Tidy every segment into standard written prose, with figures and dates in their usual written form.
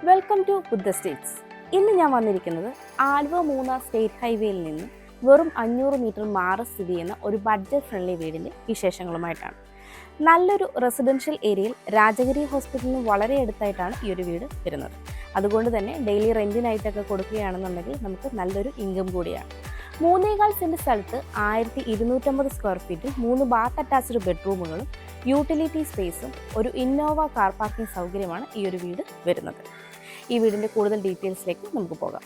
Welcome to Buddha States. ഇന്ന് ഞാൻ വന്നിരിക്കുന്നത് ആലുവ മൂന്നാർ സ്റ്റേറ്റ് ഹൈവേയിൽ നിന്ന് വെറും 500 മീറ്റർ മാറി സ്ഥിതി ചെയ്യുന്ന ഒരു ബഡ്ജറ്റ് ഫ്രണ്ട്ലി വീടിൻ്റെ വിശേഷങ്ങളുമായിട്ടാണ്. നല്ലൊരു റെസിഡൻഷ്യൽ ഏരിയയിൽ രാജഗിരി ഹോസ്പിറ്റലിന് വളരെ അടുത്തായിട്ടാണ് ഈ ഒരു വീട് വരുന്നത്. അതുകൊണ്ട് തന്നെ ഡെയിലി റെൻറ്റിനായിട്ടൊക്കെ കൊടുക്കുകയാണെന്നുണ്ടെങ്കിൽ നമുക്ക് നല്ലൊരു ഇൻകം കൂടിയാണ്. 3.25 സെൻറ്റ് സ്ഥലത്ത് 1250 സ്ക്വയർ ഫീറ്റിൽ 3 ബാത്ത് അറ്റാച്ച്ഡ് ബെഡ്റൂമുകളും യൂട്ടിലിറ്റി സ്പേസും ഒരു ഇന്നോവ കാർ പാർക്കിംഗ് സൗകര്യമാണ് ഈ ഒരു വീട് വരുന്നത്. ഈ വീടിൻ്റെ കൂടുതൽ ഡീറ്റെയിൽസിലേക്ക് നമുക്ക് പോകാം.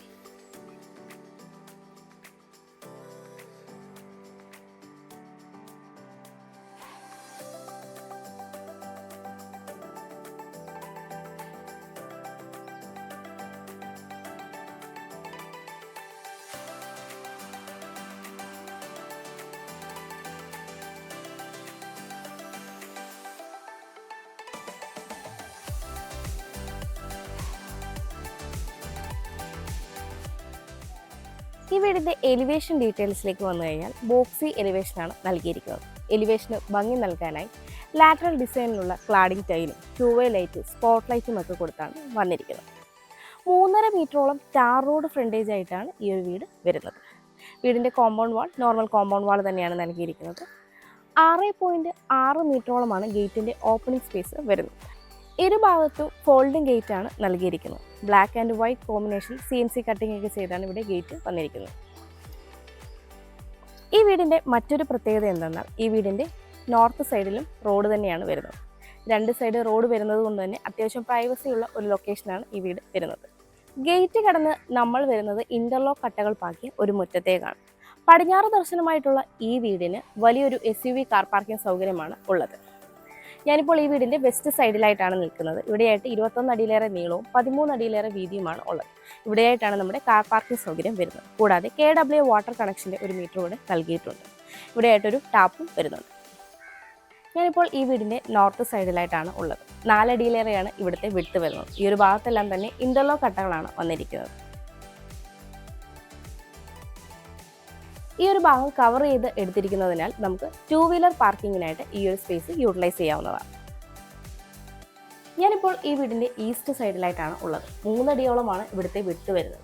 ഈ വീടിൻ്റെ എലിവേഷൻ ഡീറ്റെയിൽസിലേക്ക് വന്നു കഴിഞ്ഞാൽ ബോക്സി എലിവേഷനാണ് നൽകിയിരിക്കുന്നത്. എലിവേഷന് ഭംഗി നൽകാനായി ലാറ്ററൽ ഡിസൈനിലുള്ള ക്ലാഡിംഗ് ടൈലും 2-way ലൈറ്റ് സ്പോട്ട് ലൈറ്റും ഒക്കെ കൊടുത്താണ് വന്നിരിക്കുന്നത്. 3.5 മീറ്ററോളം ടാർ റോഡ് ഫ്രണ്ടേജ് ആയിട്ടാണ് ഈ ഒരു വീട് വരുന്നത്. വീടിൻ്റെ compound wall normal compound wall തന്നെയാണ് നൽകിയിരിക്കുന്നത്. 6.6 മീറ്ററോളമാണ് ഗേറ്റിൻ്റെ ഓപ്പണിംഗ് സ്പേസ് വരുന്നത്. ഇരുഭാഗത്തും ഫോൾഡിംഗ് ഗേറ്റ് ആണ് നൽകിയിരിക്കുന്നത്. Black and white combination CNC cutting ഒക്കെ ചെയ്താണ് ഇവിടെ ഗേറ്റ് വന്നിരിക്കുന്നത്. ഈ വീടിൻ്റെ മറ്റൊരു പ്രത്യേകത എന്തെന്നാൽ ഈ വീടിൻ്റെ നോർത്ത് സൈഡിലും റോഡ് തന്നെയാണ് വരുന്നത്. 2 സൈഡ് റോഡ് വരുന്നത് കൊണ്ട് തന്നെ അത്യാവശ്യം പ്രൈവസി ഉള്ള ഒരു ലൊക്കേഷനാണ് ഈ വീട് വരുന്നത്. ഗേറ്റ് കടന്ന് നമ്മൾ വരുന്നത് ഇൻ്റർലോക്ക് കട്ടകൾ പാക്കിയ ഒരു മുറ്റത്തേക്കാണ്. പടിഞ്ഞാറ് ദർശനമായിട്ടുള്ള ഈ വീടിന് വലിയൊരു SUV കാർ പാർക്കിംഗ് സൗകര്യമാണ് ഉള്ളത്. ഞാനിപ്പോൾ ഈ വീടിൻ്റെ വെസ്റ്റ് സൈഡിലായിട്ടാണ് നിൽക്കുന്നത്. ഇവിടെയായിട്ട് 21 അടിയിലേറെ നീളവും 13 അടിയിലേറെ വീതിയുമാണ് ഉള്ളത്. ഇവിടെയായിട്ടാണ് നമ്മുടെ കാർ പാർക്കിംഗ് സൗകര്യം വരുന്നത്. കൂടാതെ KW വാട്ടർ കണക്ഷൻ്റെ ഒരു മീറ്റർ കൂടെ നൽകിയിട്ടുണ്ട്. ഇവിടെയായിട്ടൊരു ടാപ്പും വരുന്നുണ്ട്. ഞാനിപ്പോൾ ഈ വീടിൻ്റെ നോർത്ത് സൈഡിലായിട്ടാണ് ഉള്ളത്. 4 അടിയിലേറെയാണ് ഇവിടുത്തെ വിട്ട് വരുന്നത്. ഈ ഒരു ഭാഗത്തെല്ലാം തന്നെ ഇൻ്റർലോക്ക് കട്ടകളാണ് വന്നിരിക്കുന്നത്. ഈ ഒരു ഭാഗം കവർ ചെയ്ത് എടുത്തിരിക്കുന്നതിനാൽ നമുക്ക് 2 വീലർ പാർക്കിങ്ങിനായിട്ട് ഈ ഒരു സ്പേസ് യൂട്ടിലൈസ് ചെയ്യാവുന്നതാണ്. ഞാനിപ്പോൾ ഈ വീടിൻ്റെ ഈസ്റ്റ് സൈഡിലായിട്ടാണ് ഉള്ളത്. 3 അടിയോളമാണ് ഇവിടുത്തെ വിട്ട് വരുന്നത്.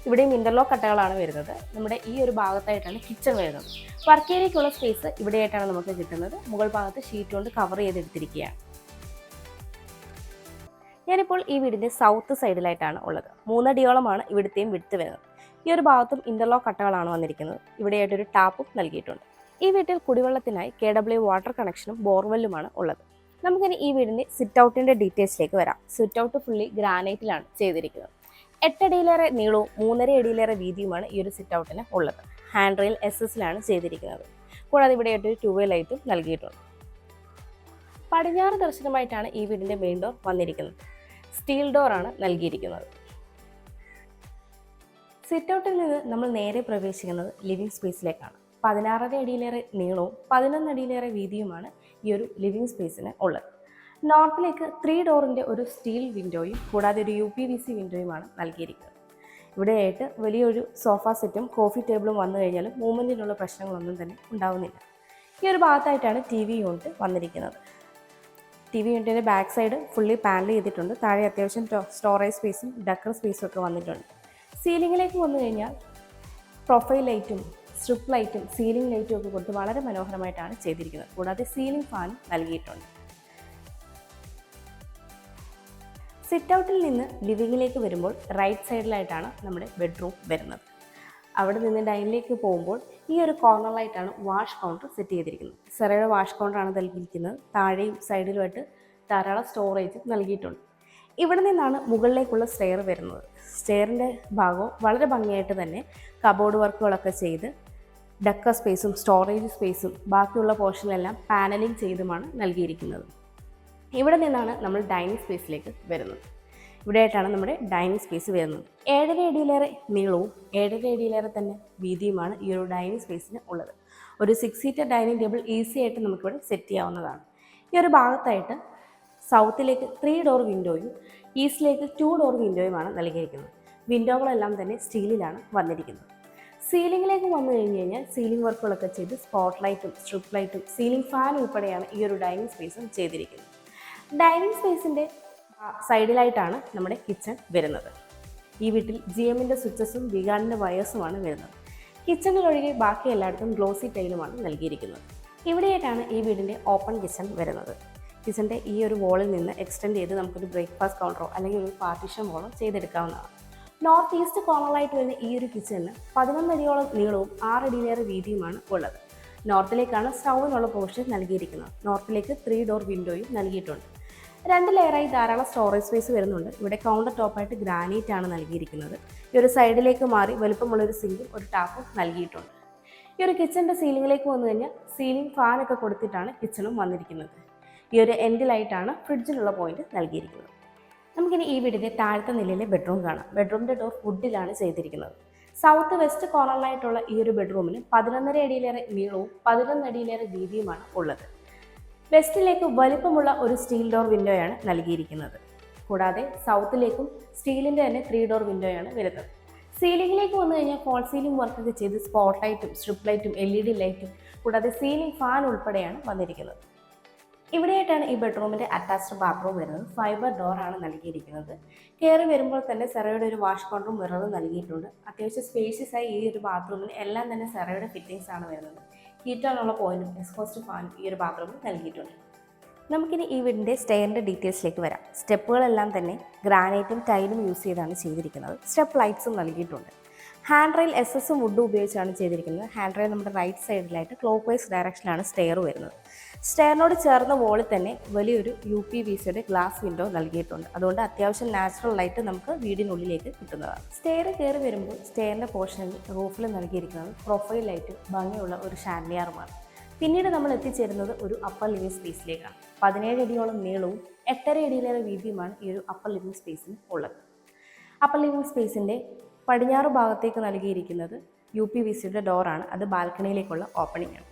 ഇവിടെയും ഇൻ്റർലോക്ക് കട്ടകളാണ് വരുന്നത്. നമ്മുടെ ഈ ഒരു ഭാഗത്തായിട്ടാണ് കിച്ചൺ വരുന്നത്. വർക്ക് ഏരിയയ്ക്കുള്ള സ്പേസ് ഇവിടെയായിട്ടാണ് നമുക്ക് കിട്ടുന്നത്. മുകൾ ഭാഗത്ത് ഷീറ്റ് കൊണ്ട് കവർ ചെയ്തെടുത്തിരിക്കുകയാണ്. ഞാനിപ്പോൾ ഈ വീടിൻ്റെ സൗത്ത് സൈഡിലായിട്ടാണ് ഉള്ളത്. 3 അടിയോളമാണ് ഇവിടുത്തെയും വിട്ട് വരുന്നത്. ഈ ഒരു ഭാഗത്തും ഇൻ്റർലോക്ക് കട്ടകളാണ് വന്നിരിക്കുന്നത്. ഇവിടെയായിട്ടൊരു ടാപ്പും നൽകിയിട്ടുണ്ട്. ഈ വീട്ടിൽ കുടിവെള്ളത്തിനായി KW വാട്ടർ കണക്ഷനും ബോർവെല്ലുമാണ് ഉള്ളത്. നമുക്കിനി ഈ വീടിൻ്റെ സിറ്റ് ഔട്ടിൻ്റെ ഡീറ്റെയിൽസിലേക്ക് വരാം. സിറ്റ് ഔട്ട് ഫുള്ളി ഗ്രാനൈറ്റിലാണ് ചെയ്തിരിക്കുന്നത്. 8 അടിയിലേറെ നീളവും 3.5 അടിയിലേറെ വീതിയുമാണ് ഈ ഒരു സിറ്റ് ഔട്ടിന് ഉള്ളത്. ഹാൻഡ് റെയിൽ SS-ലാണ് ചെയ്തിരിക്കുന്നത്. കൂടാതെ ഇവിടെയായിട്ടൊരു 2-way ലൈറ്റും നൽകിയിട്ടുണ്ട്. പടിഞ്ഞാറ് ദർശനമായിട്ടാണ് ഈ വീടിൻ്റെ മെയിൻ ഡോർ വന്നിരിക്കുന്നത്. സ്റ്റീൽ ഡോറാണ് നൽകിയിരിക്കുന്നത്. സിറ്റ് ഔട്ടിൽ നിന്ന് നമ്മൾ നേരെ പ്രവേശിക്കുന്നത് ലിവിംഗ് സ്പേസിലേക്കാണ്. 16.5 അടിയിലേറെ നീളവും 11 അടിയിലേറെ വീതിയുമാണ് ഈ ഒരു ലിവിംഗ് സ്പേസിന് ഉള്ളത്. നോർത്തിലേക്ക് 3 ഡോറിൻ്റെ ഒരു സ്റ്റീൽ വിൻഡോയും കൂടാതെ ഒരു UPVC വിൻഡോയുമാണ് നൽകിയിരിക്കുന്നത്. ഇവിടെയായിട്ട് വലിയൊരു സോഫ സെറ്റും കോഫി ടേബിളും വന്നു കഴിഞ്ഞാലും മൂവ്മെൻറ്റിനുള്ള പ്രശ്നങ്ങളൊന്നും തന്നെ ഉണ്ടാവുന്നില്ല. ഈ ഒരു ഭാഗത്തായിട്ടാണ് TV യൂണിറ്റ് വന്നിരിക്കുന്നത്. TV യൂണിറ്റിൻ്റെ ബാക്ക് സൈഡ് ഫുള്ളി പാനൽ ചെയ്തിട്ടുണ്ട്. താഴെ അത്യാവശ്യം സ്റ്റോറേജ് സ്പേസും ഡക്കർ സ്പേസും ഒക്കെ വന്നിട്ടുണ്ട്. സീലിങ്ങിലേക്ക് വന്നു കഴിഞ്ഞാൽ പ്രൊഫൈൽ ലൈറ്റും സ്ട്രിപ്പ് ലൈറ്റും സീലിംഗ് ലൈറ്റും ഒക്കെ കൊടുത്ത് വളരെ മനോഹരമായിട്ടാണ് ചെയ്തിരിക്കുന്നത്. കൂടാതെ സീലിംഗ് ഫാനും നൽകിയിട്ടുണ്ട്. സിറ്റ് ഔട്ടിൽ നിന്ന് ലിവിങ്ങിലേക്ക് വരുമ്പോൾ റൈറ്റ് സൈഡിലായിട്ടാണ് നമ്മുടെ ബെഡ്റൂം വരുന്നത്. അവിടെ നിന്ന് ഡൈനിലേക്ക് പോകുമ്പോൾ ഈ ഒരു കോർണറിലായിട്ടാണ് വാഷ് കൗണ്ടർ സെറ്റ് ചെയ്തിരിക്കുന്നത്. സെറയുടെ വാഷ് കൗണ്ടറാണ് നൽകിയിരിക്കുന്നത്. താഴെയും സൈഡിലുമായിട്ട് ധാരാളം സ്റ്റോറേജ് നൽകിയിട്ടുണ്ട്. ഇവിടെ നിന്നാണ് മുകളിലേക്കുള്ള സ്റ്റെയർ വരുന്നത്. സ്റ്റെയറിൻ്റെ ഭാഗവും വളരെ ഭംഗിയായിട്ട് തന്നെ കബോർഡ് വർക്കുകളൊക്കെ ചെയ്ത് ഡക്കർ സ്പേസും സ്റ്റോറേജ് സ്പേസും ബാക്കിയുള്ള പോർഷനിലെല്ലാം പാനലിംഗ് ചെയ്തുമാണ് നൽകിയിരിക്കുന്നത്. ഇവിടെ നിന്നാണ് നമ്മൾ ഡൈനിങ് സ്പേസിലേക്ക് വരുന്നത്. ഇവിടെയായിട്ടാണ് നമ്മുടെ ഡൈനിങ് സ്പേസ് വരുന്നത്. 7.5 അടിയിലേറെ നീളവും 7.5 അടിയിലേറെ തന്നെ വീതിയുമാണ് ഈ ഒരു ഡൈനിങ് സ്പേസിന് ഉള്ളത്. ഒരു 6 സീറ്റർ ഡൈനിങ് ടേബിൾ ഈസി ആയിട്ട് നമുക്കിവിടെ സെറ്റ് ചെയ്യാവുന്നതാണ്. ഈ ഒരു ഭാഗത്തായിട്ട് സൗത്തിലേക്ക് 3 ഡോർ വിൻഡോയും ഈസ്റ്റിലേക്ക് 2 ഡോർ വിൻഡോയുമാണ് നൽകിയിരിക്കുന്നത്. വിൻഡോകളെല്ലാം തന്നെ സ്റ്റീലിലാണ് വന്നിരിക്കുന്നത്. സീലിംഗിലേക്ക് വന്നു കഴിഞ്ഞാൽ സീലിംഗ് വർക്കുകളൊക്കെ ചെയ്ത് സ്പോട്ട് ലൈറ്റും സ്ട്രിപ്പ് ലൈറ്റും സീലിംഗ് ഫാൻ ഉൾപ്പെടെയാണ് ഈ ഒരു ഡൈനിങ് സ്പേസും ചെയ്തിരിക്കുന്നത്. ഡൈനിങ് സ്പേസിൻ്റെ സൈഡിലായിട്ടാണ് നമ്മുടെ കിച്ചൺ വരുന്നത്. ഈ വീട്ടിൽ GMൻ്റെ സ്വിച്ചസും വിഗാർഡിൻ്റെ വയേഴ്സുമാണ് വരുന്നത്. കിച്ചണിലൊഴികെ ബാക്കി എല്ലായിടത്തും ഗ്ലോസി ടൈലുമാണ് നൽകിയിരിക്കുന്നത്. ഇവിടെയായിട്ടാണ് ഈ വീടിൻ്റെ ഓപ്പൺ കിച്ചൺ വരുന്നത്. കിച്ചൻ്റെ ഈ ഒരു വോളിൽ നിന്ന് എക്സ്റ്റെൻഡ് ചെയ്ത് നമുക്കൊരു ബ്രേക്ക്ഫാസ്റ്റ് കൗണ്ടറോ അല്ലെങ്കിൽ ഒരു പാർട്ടീഷൻ വോളോ ചെയ്തെടുക്കാവുന്നതാണ്. നോർത്ത് ഈസ്റ്റ് കോർണറായിട്ട് വരുന്ന ഈ ഒരു കിച്ചണിന് 11 അടിയോളം നീളവും 6 അടിയിലേറെ വീതിയുമാണ് ഉള്ളത്. നോർത്തിലേക്കാണ് സ്റ്റൗവിനുള്ള പോർഷൻ നൽകിയിരിക്കുന്നത്. നോർത്തിലേക്ക് 3 ഡോർ വിൻഡോയും നൽകിയിട്ടുണ്ട്. 2 ലെയറായി ധാരാളം സ്റ്റോറേജ് സ്പേസ് വരുന്നുണ്ട്. ഇവിടെ കൗണ്ടർ ടോപ്പായിട്ട് ഗ്രാനൈറ്റ് ആണ് നൽകിയിരിക്കുന്നത്. ഈ ഒരു സൈഡിലേക്ക് മാറി വലുപ്പമുള്ളൊരു സിങ്കും ഒരു ടാപ്പും നൽകിയിട്ടുണ്ട്. ഈ ഒരു കിച്ചൻ്റെ സീലിംഗിലേക്ക് വന്നു കഴിഞ്ഞാൽ സീലിംഗ് ഫാനൊക്കെ കൊടുത്തിട്ടാണ് കിച്ചണും വന്നിരിക്കുന്നത്. ഈ ഒരു എൻഡിലായിട്ടാണ് ഫ്രിഡ്ജിനുള്ള പോയിന്റ് നൽകിയിരിക്കുന്നത്. നമുക്കിനി ഈ വീടിൻ്റെ താഴത്തെ നിലയിലെ ബെഡ്റൂം കാണാം. ബെഡ്റൂമിൻ്റെ ഡോർ വുഡിലാണ് ചെയ്തിരിക്കുന്നത്. സൗത്ത് വെസ്റ്റ് കോർണറിലായിട്ടുള്ള ഈ ഒരു ബെഡ്റൂമിന് 11.5 അടിയിലേറെ നീളവും 11 അടിയിലേറെ വീതിയുമാണ് ഉള്ളത്. വെസ്റ്റിലേക്ക് വലിപ്പമുള്ള ഒരു സ്റ്റീൽ ഡോർ വിൻഡോയാണ് നൽകിയിരിക്കുന്നത്. കൂടാതെ സൗത്തിലേക്കും സ്റ്റീലിൻ്റെ തന്നെ 3 ഡോർ വിൻഡോയാണ് വരുന്നത്. സീലിംഗിലേക്ക് വന്നു കഴിഞ്ഞാൽ ഫോൾ സീലിംഗ് വർക്കൊക്കെ ചെയ്ത് സ്പോട്ട് ലൈറ്റും സ്ട്രിപ്പ് ലൈറ്റും LED ലൈറ്റും കൂടാതെ സീലിംഗ് ഫാൻ ഉൾപ്പെടെയാണ് വന്നിരിക്കുന്നത്. ഇവിടെയായിട്ടാണ് ഈ ബെഡ്റൂമിൻ്റെ അറ്റാച്ച്ഡ് ബാത്റൂം വരുന്നത്. ഫൈബർ ഡോറാണ് നൽകിയിരിക്കുന്നത്. കയറി വരുമ്പോൾ തന്നെ സെറയുടെ ഒരു വാഷ് കൗണ്ടറും മിററും നൽകിയിട്ടുണ്ട്. അത്യാവശ്യം സ്പേഷ്യസ് ആയി ഈ ഒരു ബാത്റൂമിന് എല്ലാം തന്നെ സെറയുടെ ഫിറ്റിംഗ്സ് ആണ് വരുന്നത്. ഹീറ്ററിനുള്ള പോയിന്റും എക്സ്ഹോസ്റ്റ് ഫാനും ഈ ഒരു ബാത്റൂമിൽ നൽകിയിട്ടുണ്ട്. നമുക്കിനി ഈ വീടിൻ്റെ സ്റ്റെയറിൻ്റെ ഡീറ്റെയിൽസിലേക്ക് വരാം. സ്റ്റെപ്പുകളെല്ലാം തന്നെ ഗ്രാനൈറ്റും ടൈലും യൂസ് ചെയ്താണ് ചെയ്തിരിക്കുന്നത്. സ്റ്റെപ്പ് ലൈറ്റ്സും നൽകിയിട്ടുണ്ട്. ഹാൻഡ് റെയിൽ SS വുഡും ഉപയോഗിച്ചാണ് ചെയ്തിരിക്കുന്നത്. ഹാൻഡ് റെയിൽ നമ്മുടെ റൈറ്റ് സൈഡിലായിട്ട് ക്ലോക്ക് വൈസ് ഡയറക്ഷനിലാണ് സ്റ്റെയർ വരുന്നത്. സ്റ്റെയറിനോട് ചേർന്ന വോളിൽ തന്നെ വലിയൊരു UPVCയുടെ ഗ്ലാസ് വിൻഡോ നൽകിയിട്ടുണ്ട്. അതുകൊണ്ട് അത്യാവശ്യം നാച്ചുറൽ ലൈറ്റ് നമുക്ക് വീടിനുള്ളിലേക്ക് കിട്ടുന്നതാണ്. സ്റ്റെയർ കയറി വരുമ്പോൾ സ്റ്റെയറിൻ്റെ പോർഷനിൽ റൂഫിൽ നൽകിയിരിക്കുന്നത് പ്രൊഫൈൽ ലൈറ്റും ഭംഗിയുള്ള ഒരു ഷാൻഡിയറുമാണ്. പിന്നീട് നമ്മൾ എത്തിച്ചേരുന്നത് ഒരു അപ്പർ ലിവിംഗ് സ്പേസിലേക്കാണ്. 17 അടിയോളം നീളവും 8.5 അടിയിലേറെ വീതിയുമാണ് ഈ ഒരു അപ്പർ ലിവിംഗ് സ്പേസിന് ഉള്ളത്. അപ്പർ ലിവിംഗ് സ്പേസിൻ്റെ പടിഞ്ഞാറ് ഭാഗത്തേക്ക് നൽകിയിരിക്കുന്നത് UPVCയുടെ ഡോറാണ്. അത് ബാൽക്കണിയിലേക്കുള്ള ഓപ്പണിംഗ് ആണ്.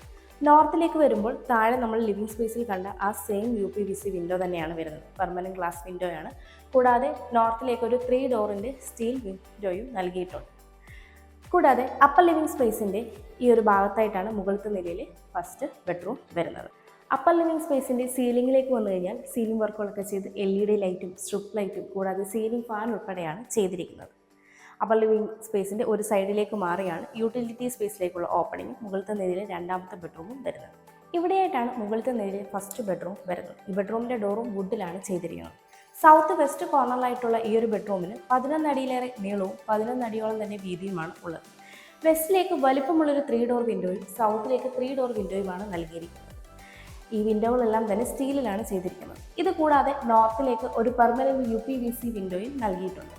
നോർത്തിലേക്ക് വരുമ്പോൾ താഴെ നമ്മൾ ലിവിംഗ് സ്പേസിൽ കണ്ട ആ സെയിം UPVC വിൻഡോ തന്നെയാണ് വരുന്നത്. പെർമനൻറ്റ് ഗ്ലാസ് വിൻഡോയാണ്. കൂടാതെ നോർത്തിലേക്ക് ഒരു 3 ഡോറിൻ്റെ സ്റ്റീൽ വിൻഡോയും നൽകിയിട്ടുണ്ട്. കൂടാതെ അപ്പർ ലിവിംഗ് സ്പേസിൻ്റെ ഈ ഒരു ഭാഗത്തായിട്ടാണ് മുകളിലത്തെ നിലയിലെ ഫസ്റ്റ് ബെഡ്റൂം വരുന്നത്. അപ്പർ ലിവിംഗ് സ്പേസിൻ്റെ സീലിംഗിലേക്ക് വന്നു കഴിഞ്ഞാൽ സീലിംഗ് വർക്കുകളൊക്കെ ചെയ്ത് LED ലൈറ്റും സ്ട്രിപ്പ് ലൈറ്റും കൂടാതെ സീലിംഗ് ഫാൻ ഉൾപ്പെടെയാണ് ചെയ്തിരിക്കുന്നത്. അപ്പർ ലിവിംഗ് സ്പേസിൻ്റെ ഒരു സൈഡിലേക്ക് മാറിയാണ് യൂട്ടിലിറ്റി സ്പേസിലേക്കുള്ള ഓപ്പണിംഗ് മുകളിലത്തെ നിലയിലെ രണ്ടാമത്തെ ബെഡ്റൂമും വരുന്നത്. ഇവിടെയായിട്ടാണ് മുകളിലത്തെ നിലയിലെ ഫസ്റ്റ് ബെഡ്റൂം വരുന്നത്. ഈ ബെഡ്റൂമിൻ്റെ ഡോറും വുഡിലാണ് ചെയ്തിരിക്കുന്നത്. സൗത്ത് വെസ്റ്റ് കോർണറിലായിട്ടുള്ള ഈ ഒരു ബെഡ്റൂമിന് 11 അടിയിലേറെ നീളവും 11 അടിയോളം തന്നെ വീതിയുമാണ് ഉള്ളത്. വെസ്റ്റിലേക്ക് വലിപ്പമുള്ളൊരു 3 ഡോർ വിൻഡോയും സൗത്തിലേക്ക് 3 ഡോർ വിൻഡോയുമാണ് നൽകിയിരിക്കുന്നത്. ഈ വിൻഡോകളെല്ലാം തന്നെ സ്റ്റീലിലാണ് ചെയ്തിരിക്കുന്നത്. ഇത് കൂടാതെ നോർത്തിലേക്ക് ഒരു പെർമനൻറ്റ് UPVC വിൻഡോയും നൽകിയിട്ടുണ്ട്.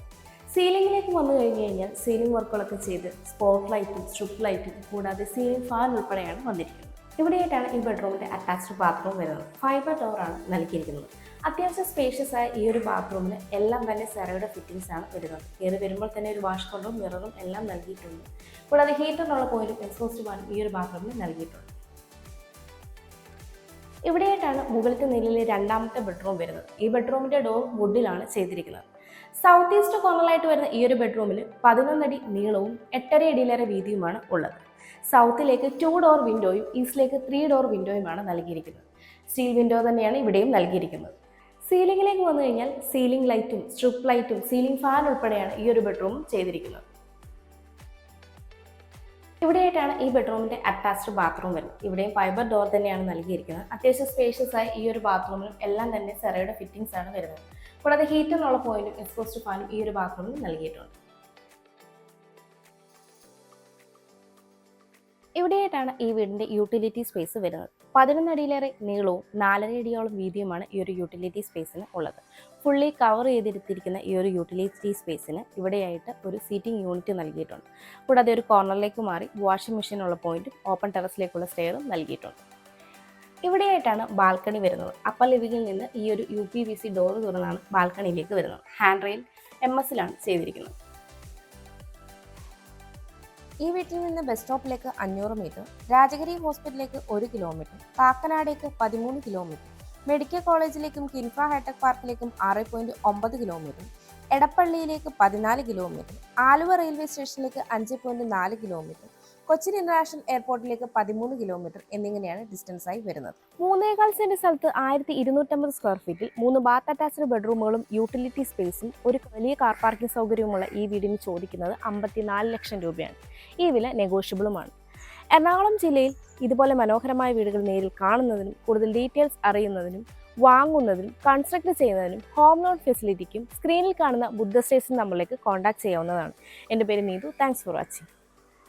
സീലിംഗിലേക്ക് വന്നു കഴിഞ്ഞ് കഴിഞ്ഞാൽ സീലിംഗ് വർക്കുകളൊക്കെ ചെയ്ത് സ്പോട്ട് ലൈറ്റും സ്ട്രിപ്പ് ലൈറ്റും കൂടാതെ സീലിംഗ് ഫാൻ ഉൾപ്പെടെയാണ് വന്നിരിക്കുന്നത്. ഇവിടെയായിട്ടാണ് ഈ ബെഡ്റൂമിൻ്റെ അറ്റാച്ച്ഡ് ബാത്റൂം വരുന്നത്. ഫൈബർ ഡോറാണ് നൽകിയിരിക്കുന്നത്. അത്യാവശ്യം സ്പേഷ്യസ് ആയ ഈ ഒരു ബാത്റൂമിന് എല്ലാം തന്നെ സെറയുടെ ഫിറ്റിംഗ്സ് ആണ് വരുന്നത്. കയറി വരുമ്പോൾ തന്നെ ഒരു വാഷ് കൗണ്ടറും മിററും എല്ലാം നൽകിയിട്ടുണ്ട്. കൂടാതെ ഹീറ്ററിനുള്ള പോയിന്റും എക്സ്ഹോസ്റ്റ് ഫാനും ഈ ഒരു ബാത്റൂമിൽ നൽകിയിട്ടുണ്ട്. ഇവിടെയായിട്ടാണ് മുകളിലത്തെ നിലയിലെ രണ്ടാമത്തെ ബെഡ്റൂം വരുന്നത്. ഈ ബെഡ്റൂമിൻ്റെ ഡോർ വുഡിലാണ് ചെയ്തിരിക്കുന്നത്. സൗത്ത് ഈസ്റ്റ് കോർണറിലായിട്ട് വരുന്ന ഈ ഒരു ബെഡ്റൂമിന് 11 അടി നീളവും 8.5 അടിയിലേറെ വീതിയുമാണ് ഉള്ളത്. സൗത്തിലേക്ക് 2 ഡോർ വിൻഡോയും ഈസ്റ്റിലേക്ക് 3 ഡോർ വിൻഡോയുമാണ് നൽകിയിരിക്കുന്നത്. സ്റ്റീൽ വിൻഡോ തന്നെയാണ് ഇവിടെയും നൽകിയിരിക്കുന്നത്. സീലിംഗിലേക്ക് വന്നു കഴിഞ്ഞാൽ സീലിംഗ് ലൈറ്റും സ്ട്രിപ്പ് ലൈറ്റും സീലിംഗ് ഫാൻ ഉൾപ്പെടെയാണ് ഈ ഒരു ബെഡ്റൂമും ചെയ്തിരിക്കുന്നത്. ഇവിടെയായിട്ടാണ് ഈ ബെഡ്റൂമിൻ്റെ അറ്റാച്ച്ഡ് ബാത്റൂം വരുന്നത്. ഇവിടെയും ഫൈബർ ഡോർ തന്നെയാണ് നൽകിയിരിക്കുന്നത്. അത്യാവശ്യം സ്പേഷ്യസ് ആയ ഈ ഒരു ബാത്റൂമിലും എല്ലാം തന്നെ സെറയുടെ ഫിറ്റിംഗ്സ് ആണ് വരുന്നത്. കൂടാതെ ഹീറ്ററിനുള്ള പോയിന്റും എക്സ്ഹോസ്റ്റ് ഫാനും ഈ ഒരു ബാത്റൂമിൽ നൽകിയിട്ടുണ്ട്. ഇവിടെയായിട്ടാണ് ഈ വീടിൻ്റെ യൂട്ടിലിറ്റി സ്പേസ് വരുന്നത്. 11 അടിയിലേറെ നീളവും 4.5 അടിയോളം വീതിയുമാണ് ഈ ഒരു യൂട്ടിലിറ്റി സ്പേസിന് ഉള്ളത്. ഫുള്ളി കവർ ചെയ്തെടുത്തിരിക്കുന്ന ഈ ഒരു യൂട്ടിലിറ്റി സ്പേസിന് ഇവിടെയായിട്ട് ഒരു സീറ്റിംഗ് യൂണിറ്റ് നൽകിയിട്ടുണ്ട്. കൂടാതെ ഒരു കോർണറിലേക്ക് മാറി വാഷിംഗ് മെഷീനുള്ള പോയിന്റും ഓപ്പൺ ടെറസിലേക്കുള്ള സ്റ്റെയറും നൽകിയിട്ടുണ്ട്. ഇവിടെയായിട്ടാണ് ബാൽക്കണി വരുന്നത്. അപ്പർ ലിവിംഗിൽ നിന്ന് ഈ ഒരു UPVC ഡോർ തുറന്നാണ് ബാൽക്കണിയിലേക്ക് വരുന്നത്. ഹാൻഡ് റെയിൽ MS-ലാണ് ചെയ്തിരിക്കുന്നത്. ഈ വീട്ടിൽ നിന്ന് ബസ് സ്റ്റോപ്പിലേക്ക് 500 മീറ്റർ, രാജഗിരി ഹോസ്പിറ്റലിലേക്ക് 1 കിലോമീറ്റർ, കാക്കനാടേക്ക് 13 കിലോമീറ്റർ, മെഡിക്കൽ കോളേജിലേക്കും കിൻഫ്ര ഹൈടെക് പാർക്കിലേക്കും 6.9 കിലോമീറ്റർ, എടപ്പള്ളിയിലേക്ക് 14 കിലോമീറ്റർ, ആലുവ റെയിൽവേ സ്റ്റേഷനിലേക്ക് 5.4 കിലോമീറ്റർ, കൊച്ചിൻ ഇന്റർനാഷണൽ എയർപോർട്ടിലേക്ക് 13 കിലോമീറ്റർ എന്നിങ്ങനെയാണ് ഡിസ്റ്റൻസ് ആയി വരുന്നത്. 3.25 സെന്റ് സ്ഥലത്ത് 1250 സ്ക്വയർ ഫീറ്റിൽ 3 ബാത്ത് അറ്റാച്ച്ഡ് ബെഡ്റൂമുകളും യൂട്ടിലിറ്റി സ്പേസും ഒരു വലിയ കാർ പാർക്കിംഗ് സൗകര്യവുമുള്ള ഈ വീടിന് ചോദിക്കുന്നത് 54 ലക്ഷം രൂപയാണ്. ഈ വില നെഗോഷ്യബിളുമാണ്. എറണാകുളം ജില്ലയിൽ ഇതുപോലെ മനോഹരമായ വീടുകൾ നേരിൽ കാണുന്നതിനും കൂടുതൽ ഡീറ്റെയിൽസ് അറിയുന്നതിനും വാങ്ങുന്നതിനും കൺസ്ട്രക്ട് ചെയ്യുന്നതിനും ഹോം ലോൺ ഫെസിലിറ്റിക്കും സ്ക്രീനിൽ കാണുന്ന ബുദ്ധ സ്റ്റേഷൻ നമ്മളിലേക്ക് കോൺടാക്ട് ചെയ്യാവുന്നതാണ്. എൻ്റെ പേര് നീതു. Thanks for watching.